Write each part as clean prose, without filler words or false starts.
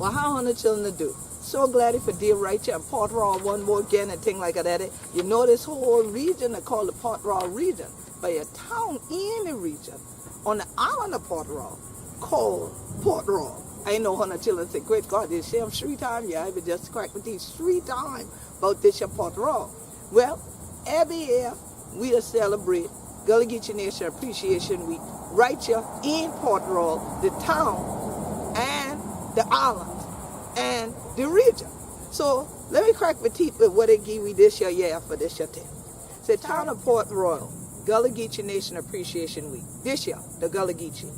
Well, how on the children to do? So glad for dear right here, Port Royal one more again and thing like that. You know this whole region they call the Port Royal region, but a town in the region on the island of Port Royal called Port Royal. I know how the children say, great God, this shame 3 times. Yeah, I would just crack with these 3 times about this here Port Royal. Well, every year we just celebrate Gullah Geechee Nation Appreciation Week right here in Port Royal, the town and the island and the region. So let me crack my teeth with what they give me this year for this year thing. It's the town of Port Royal, Gullah Geechee Nation Appreciation Week. This year, the Gullah Geechee.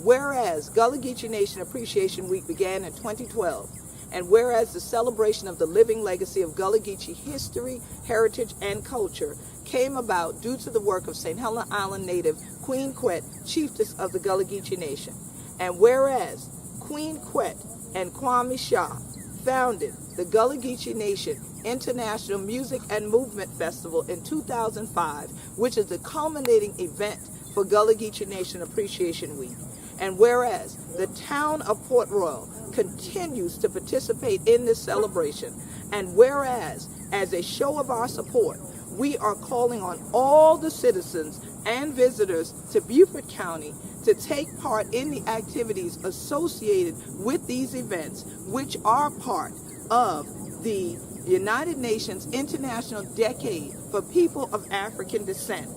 Whereas Gullah Geechee Nation Appreciation Week began in 2012, and whereas the celebration of the living legacy of Gullah Geechee history, heritage, and culture came about due to the work of St. Helena Island native Queen Quet, chiefess of the Gullah Geechee Nation, and whereas Queen Quet and Kwame Shah founded the Gullah Geechee Nation International Music and Movement Festival in 2005, which is the culminating event for Gullah Geechee Nation Appreciation Week. And whereas the town of Port Royal continues to participate in this celebration, and whereas, as a show of our support, we are calling on all the citizens and visitors to Beaufort County to take part in the activities associated with these events, which are part of the United Nations International Decade for People of African Descent.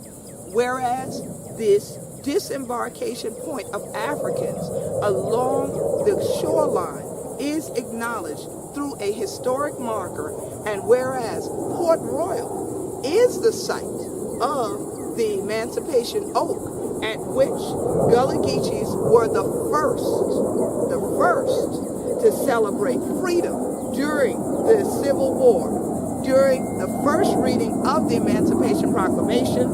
Whereas this disembarkation point of Africans along the shoreline is acknowledged through a historic marker, and whereas Port Royal is the site of the Emancipation Oak, at which Gullah Geechees were the first to celebrate freedom during the Civil War, during the first reading of the Emancipation Proclamation,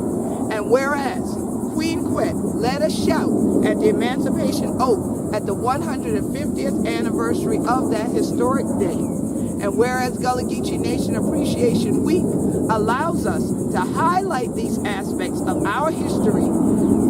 and whereas Queen Quet led a shout at the Emancipation Oak at the 150th anniversary of that historic day. And whereas Gullah Geechee Nation Appreciation Week allows us to highlight these aspects of our history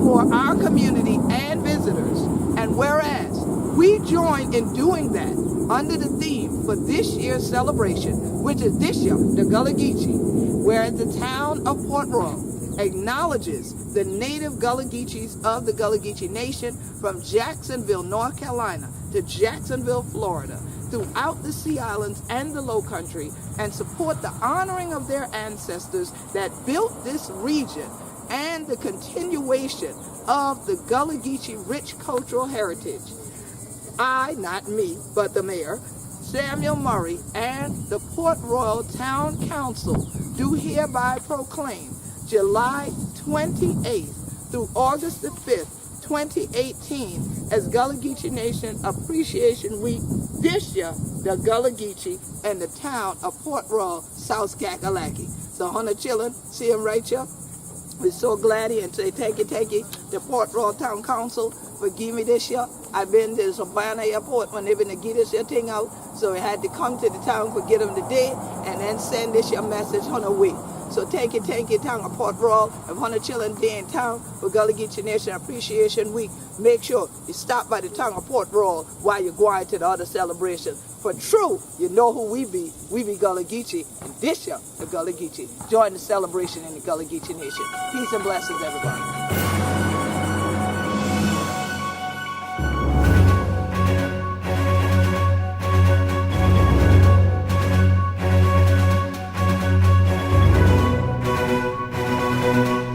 for our community and visitors, and whereas we join in doing that under the theme for this year's celebration, which is this year, the Gullah Geechee, whereas the town of Port Royal acknowledges the native Gullah Geechees of the Gullah Geechee Nation from Jacksonville, North Carolina to Jacksonville, Florida, throughout the Sea Islands and the Low Country, and support the honoring of their ancestors that built this region and the continuation of the Gullah Geechee rich cultural heritage. I, not me, but the mayor, Samuel Murray, and the Port Royal Town Council do hereby proclaim July 28th through August the 5th, 2018 as Gullah Geechee Nation Appreciation Week, this year, the Gullah Geechee and the town of Port Royal, South Kakalaki. So, Hunter chillin', see him right here. We're so glad and say thank you, the Port Royal Town Council for giving me this year. I've been to Savannah Airport when they've been to get this year thing out, so I had to come to the town for get them today and then send this year message on the way. So thank you, town of Port Royal, and Hunter chillin' day in town for Gullah Geechee Nation Appreciation Week. Make sure you stop by the town of Port Royal while you're going to the other celebration. For true, you know who we be. We be Gullah Geechee, and this year, the Gullah Geechee. Join the celebration in the Gullah Geechee Nation. Peace and blessings, everybody. Thank you.